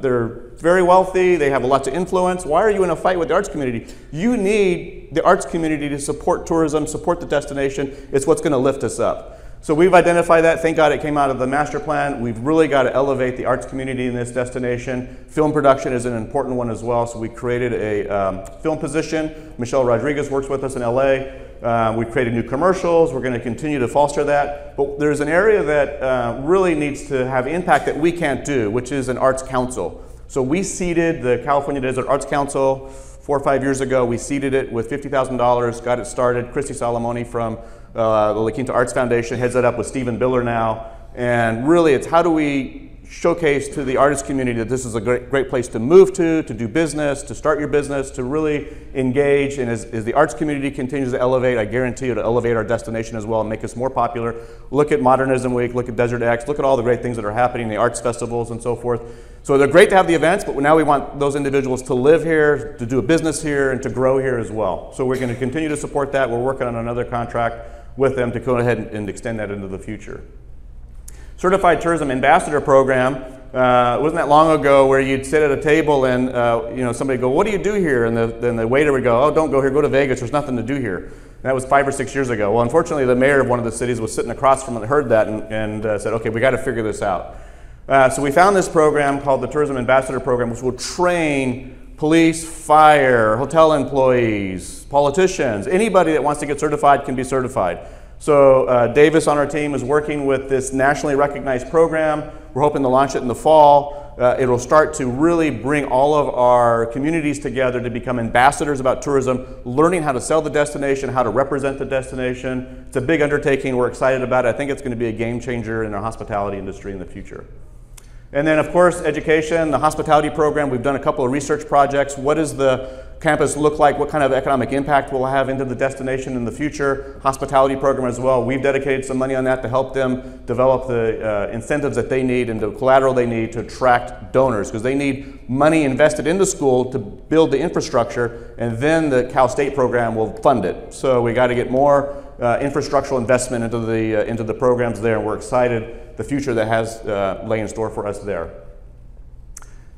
they're very wealthy, they have lots of influence. Why are you in a fight with the arts community? You need the arts community to support tourism, support the destination. It's what's going to lift us up. So we've identified that. Thank God it came out of the master plan. We've really got to elevate the arts community in this destination. Film production is an important one as well. So we created a film position. Michelle Rodriguez works with us in LA. We've created new commercials. We're going to continue to foster that. But there's an area that really needs to have impact that we can't do, which is an arts council. So we seeded the California Desert Arts Council 4 or 5 years ago. We seeded it with $50,000, got it started. Christy Salamoni from the La Quinta Arts Foundation heads that up with Stephen Biller now. And really it's how do we showcase to the artist community that this is a great place to move to do business, to start your business, to really engage. And as the arts community continues to elevate, I guarantee it'll elevate our destination as well and make us more popular. Look at Modernism Week, look at Desert X, look at all the great things that are happening, the arts festivals and so forth. So they're great to have the events, but now we want those individuals to live here, to do a business here, and to grow here as well. So we're going to continue to support that. We're working on another contract with them to go ahead and extend that into the future. Certified Tourism Ambassador Program, it wasn't that long ago where you'd sit at a table and somebody would go, what do you do here? And then the waiter would go, oh, don't go here, go to Vegas, there's nothing to do here. And that was 5 or 6 years ago. Well, unfortunately, the mayor of one of the cities was sitting across from it and heard that and said, okay, we got to figure this out. So we found this program called the Tourism Ambassador Program, which will train police, fire, hotel employees, politicians, anybody that wants to get certified can be certified. So Davis on our team is working with this nationally recognized program. We're hoping to launch it in the fall. It'll start to really bring all of our communities together to become ambassadors about tourism, learning how to sell the destination, how to represent the destination. It's a big undertaking. We're excited about it. I think it's going to be a game changer in our hospitality industry in the future. And then, of course, education, the hospitality program. We've done a couple of research projects. What does the campus look like? What kind of economic impact will it have into the destination in the future? Hospitality program as well. We've dedicated some money on that to help them develop the incentives that they need and the collateral they need to attract donors, because they need money invested in the school to build the infrastructure, and then the Cal State program will fund it. So we got to get more infrastructural investment into the programs there, and we're excited the future that has lay in store for us there.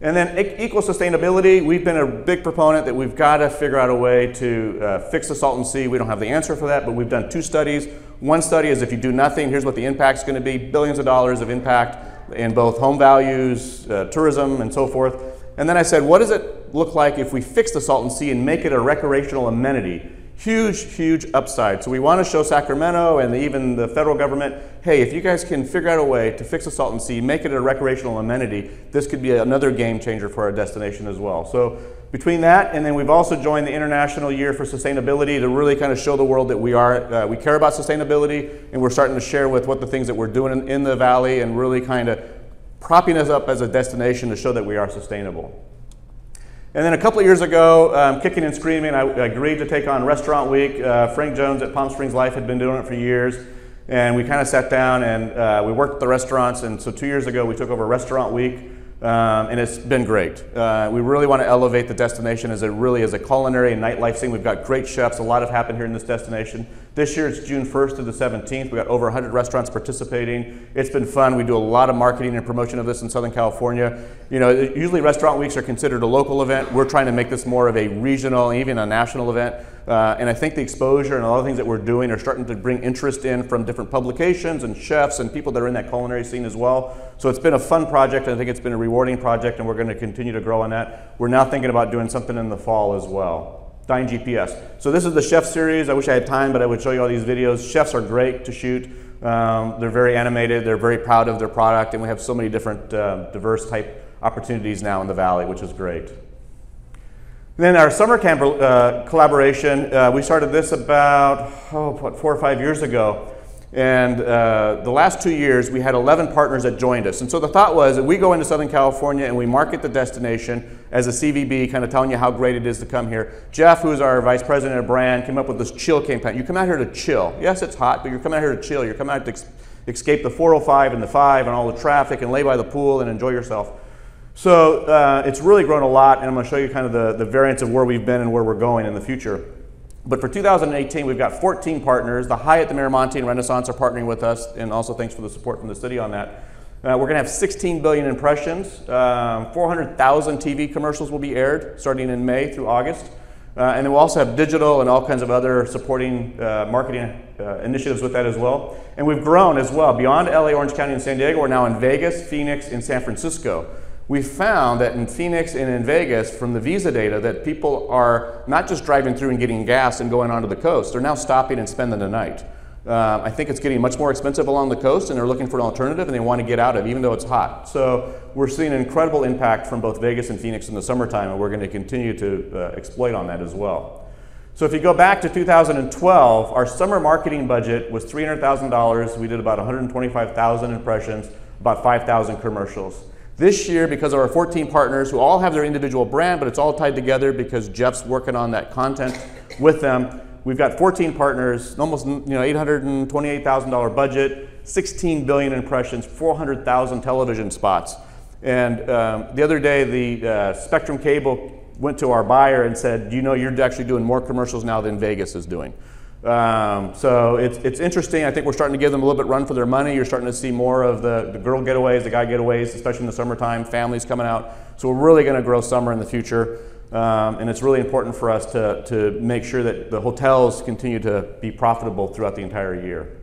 And then equal sustainability, we've been a big proponent that we've got to figure out a way to fix the Salton Sea. We don't have the answer for that, but we've done 2 studies. One study is if you do nothing, here's what the impact's going to be, billions of dollars of impact in both home values, tourism, and so forth. And then I said, what does it look like if we fix the Salton Sea and make it a recreational amenity? Huge, huge upside. So we want to show Sacramento and even the federal government, hey, if you guys can figure out a way to fix the Salton Sea, make it a recreational amenity, this could be another game changer for our destination as well. So between that, and then we've also joined the International Year for Sustainability to really kind of show the world that we care about sustainability, and we're starting to share with what the things that we're doing in the Valley and really kind of propping us up as a destination to show that we are sustainable. And then a couple of years ago, kicking and screaming, I agreed to take on Restaurant Week. Frank Jones at Palm Springs Life had been doing it for years. And we kind of sat down and we worked at the restaurants. And so 2 years ago, we took over Restaurant Week. And it's been great. We really want to elevate the destination as a culinary and nightlife scene. We've got great chefs. A lot have happened here in this destination. This year it's June 1st to the 17th. We've got over 100 restaurants participating. It's been fun. We do a lot of marketing and promotion of this in Southern California. You know, usually restaurant weeks are considered a local event. We're trying to make this more of a regional, even a national event. And I think the exposure and a lot of things that we're doing are starting to bring interest in from different publications and chefs and people that are in that culinary scene as well. So it's been a fun project. I think it's been a rewarding project, and we're going to continue to grow on that. We're now thinking about doing something in the fall as well. Dine GPS. So this is the chef series. I wish I had time, but I would show you all these videos. Chefs are great to shoot. They're very animated. They're very proud of their product, and we have so many different diverse type opportunities now in the Valley, which is great. Then our summer camp collaboration, we started this about 4 or 5 years ago. And the last 2 years, we had 11 partners that joined us. And so the thought was that we go into Southern California and we market the destination as a CVB, kind of telling you how great it is to come here. Jeff, who's our vice president of brand, came up with this chill campaign. You come out here to chill. Yes, it's hot, but you're coming out here to chill. You're coming out to escape the 405 and the 5 and all the traffic and lay by the pool and enjoy yourself. So it's really grown a lot, and I'm going to show you kind of the variance of where we've been and where we're going in the future. But for 2018, we've got 14 partners. The Hyatt, the Miramonte, and Renaissance are partnering with us, and also thanks for the support from the city on that. We're going to have 16 billion impressions. 400,000 TV commercials will be aired starting in May through August. And then we'll also have digital and all kinds of other supporting marketing initiatives with that as well. And we've grown as well. Beyond LA, Orange County, and San Diego, we're now in Vegas, Phoenix, and San Francisco. We found that in Phoenix and in Vegas, from the visa data, that people are not just driving through and getting gas and going onto the coast. They're now stopping and spending the night. I think it's getting much more expensive along the coast, and they're looking for an alternative, and they want to get out of it, even though it's hot. So we're seeing an incredible impact from both Vegas and Phoenix in the summertime, and we're going to continue to exploit on that as well. So if you go back to 2012, our summer marketing budget was $300,000. We did about 125,000 impressions. about 5,000 commercials. This year, because of our 14 partners who all have their individual brand, but it's all tied together because Jeff's working on that content with them, we've got 14 partners, almost $828,000 budget, 16 billion impressions, 400,000 television spots. And the other day, the Spectrum Cable went to our buyer and said, you know, you're actually doing more commercials now than Vegas is doing. So it's interesting. I think we're starting to give them a little bit run for their money. You're starting to see more of the girl getaways, the guy getaways, especially in the summertime, families coming out. So we're really going to grow summer in the future. And it's really important for us to make sure that the hotels continue to be profitable throughout the entire year.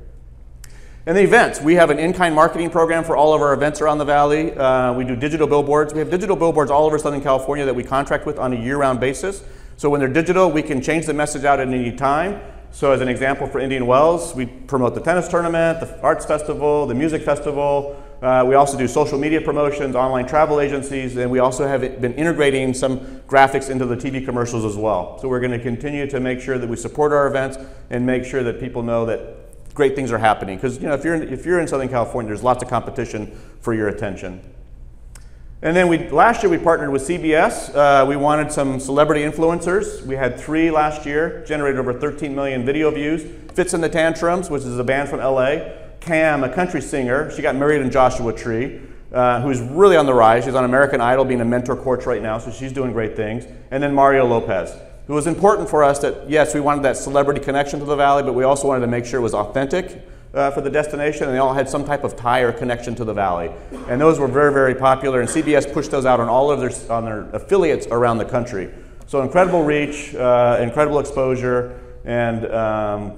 And the events, we have an in-kind marketing program for all of our events around the valley. We do digital billboards. We have digital billboards all over Southern California that we contract with on a year-round basis. So when they're digital, we can change the message out at any time. So as an example for Indian Wells, we promote the tennis tournament, the arts festival, the music festival. We also do social media promotions, online travel agencies, and we also have been integrating some graphics into the TV commercials as well. So we're going to continue to make sure that we support our events and make sure that people know that great things are happening. Because you know, if you're in Southern California, there's lots of competition for your attention. And then last year we partnered with CBS. We wanted some celebrity influencers. We had 3 last year, generated over 13 million video views. Fits in the Tantrums, which is a band from LA. Cam, a country singer, she got married in Joshua Tree, who's really on the rise. She's on American Idol being a mentor coach right now, so she's doing great things. And then Mario Lopez, who was important for us that, yes, we wanted that celebrity connection to the valley, but we also wanted to make sure it was authentic for the destination, and they all had some type of tie or connection to the valley. And those were very, very popular, and CBS pushed those out on all of their affiliates around the country. So incredible reach, incredible exposure, and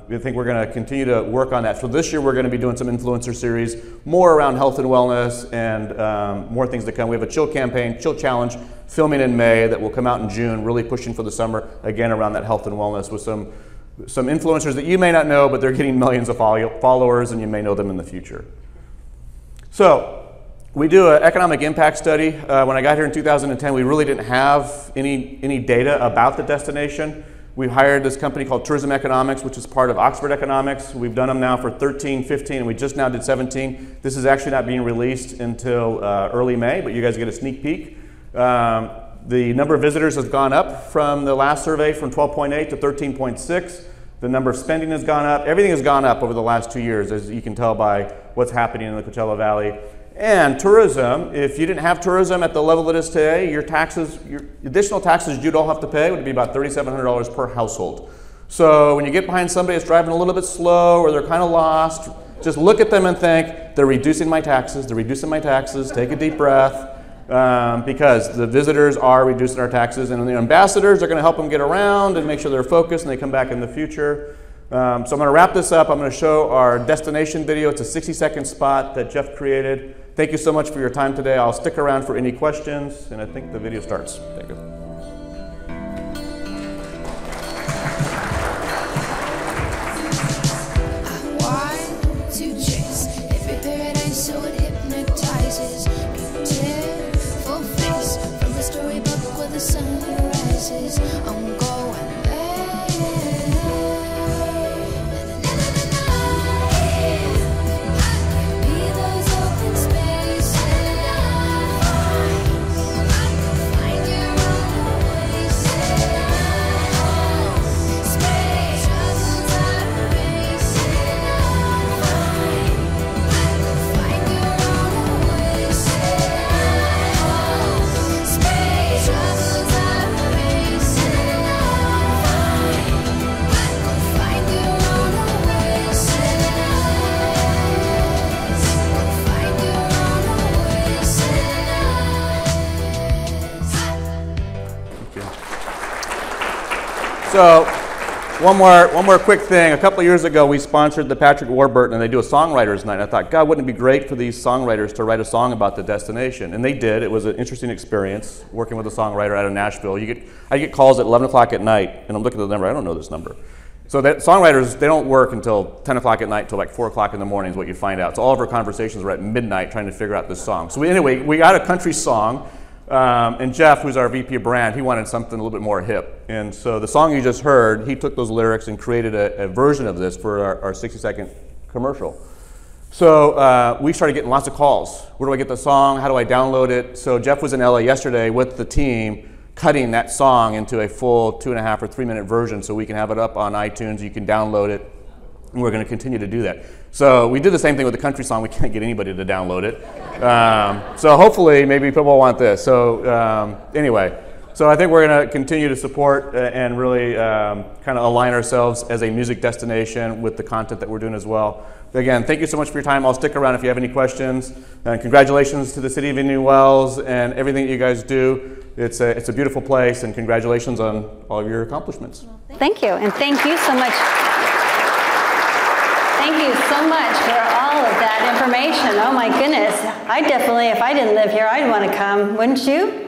we think we're going to continue to work on that. So this year we're going to be doing some influencer series, more around health and wellness, and more things to come. We have a Chill campaign, Chill Challenge, filming in May that will come out in June, really pushing for the summer, again around that health and wellness with some influencers that you may not know, but they're getting millions of followers, and you may know them in the future. So we do an economic impact study. When I got here in 2010, we really didn't have any data about the destination. We hired this company called Tourism Economics, which is part of Oxford Economics. We've done them now for 13, 15, and we just now did 17. This is actually not being released until early May, but you guys get a sneak peek. The number of visitors has gone up from the last survey from 12.8 to 13.6. The number of spending has gone up. Everything has gone up over the last 2 years, as you can tell by what's happening in the Coachella Valley. And tourism, if you didn't have tourism at the level it is today, your additional taxes you'd all have to pay would be about $3,700 per household. So when you get behind somebody that's driving a little bit slow or they're kind of lost, just look at them and think, they're reducing my taxes, take a deep breath. Because the visitors are reducing our taxes, and the ambassadors are going to help them get around and make sure they're focused and they come back in the future. So I'm going to wrap this up. I'm going to show our destination video. It's a 60-second spot that Jeff created. Thank you so much for your time today. I'll stick around for any questions, and I think the video starts. Thank you. I'm going there. Be those open spaces. Find your own oasis. Space troubles are racing. Find your own oasis. Space troubles are So one more quick thing. A couple of years ago, we sponsored the Patrick Warburton, and they do a songwriters night. I thought, God, wouldn't it be great for these songwriters to write a song about the destination? And they did. It was an interesting experience working with a songwriter out of Nashville. I get calls at 11 o'clock at night, and I'm looking at the number. I don't know this number. So that songwriters, they don't work until 10 o'clock at night till like 4 o'clock in the morning is what you find out. So all of our conversations were at midnight trying to figure out this song. So anyway, we got a country song. And Jeff, who's our VP of brand, he wanted something a little bit more hip. And so the song you just heard, he took those lyrics and created a version of this for our 60-second commercial. So we started getting lots of calls. Where do I get the song? How do I download it? So Jeff was in LA yesterday with the team cutting that song into a full 2.5 or 3 minute version so we can have it up on iTunes. You can download it. And we're going to continue to do that. So we did the same thing with the country song. We can't get anybody to download it. So hopefully maybe people want this. So anyway, so I think we're going to continue to support and really kind of align ourselves as a music destination with the content that we're doing as well. Again, thank you so much for your time. I'll stick around if you have any questions. And congratulations to the City of Indian Wells and everything that you guys do. It's a beautiful place, and congratulations on all of your accomplishments. Thank you, and thank you so much. Thank you so much for all of that information. Oh my goodness. I definitely, if I didn't live here, I'd want to come, wouldn't you?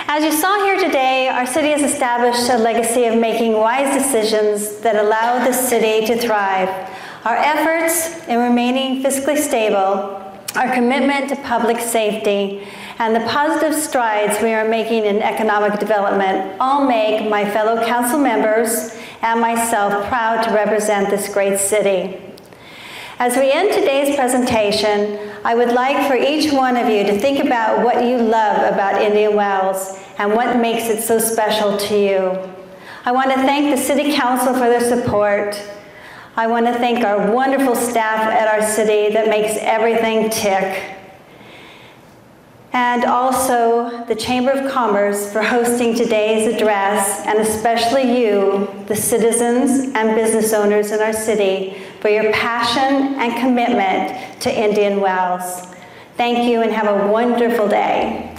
As you saw here today, our city has established a legacy of making wise decisions that allow the city to thrive. Our efforts in remaining fiscally stable, our commitment to public safety, and the positive strides we are making in economic development all make my fellow council members and myself proud to represent this great city. As we end today's presentation, I would like for each one of you to think about what you love about Indian Wells and what makes it so special to you. I want to thank the City Council for their support. I want to thank our wonderful staff at our city that makes everything tick. And also the Chamber of Commerce for hosting today's address, and especially you, the citizens and business owners in our city, for your passion and commitment to Indian Wells. Thank you and have a wonderful day.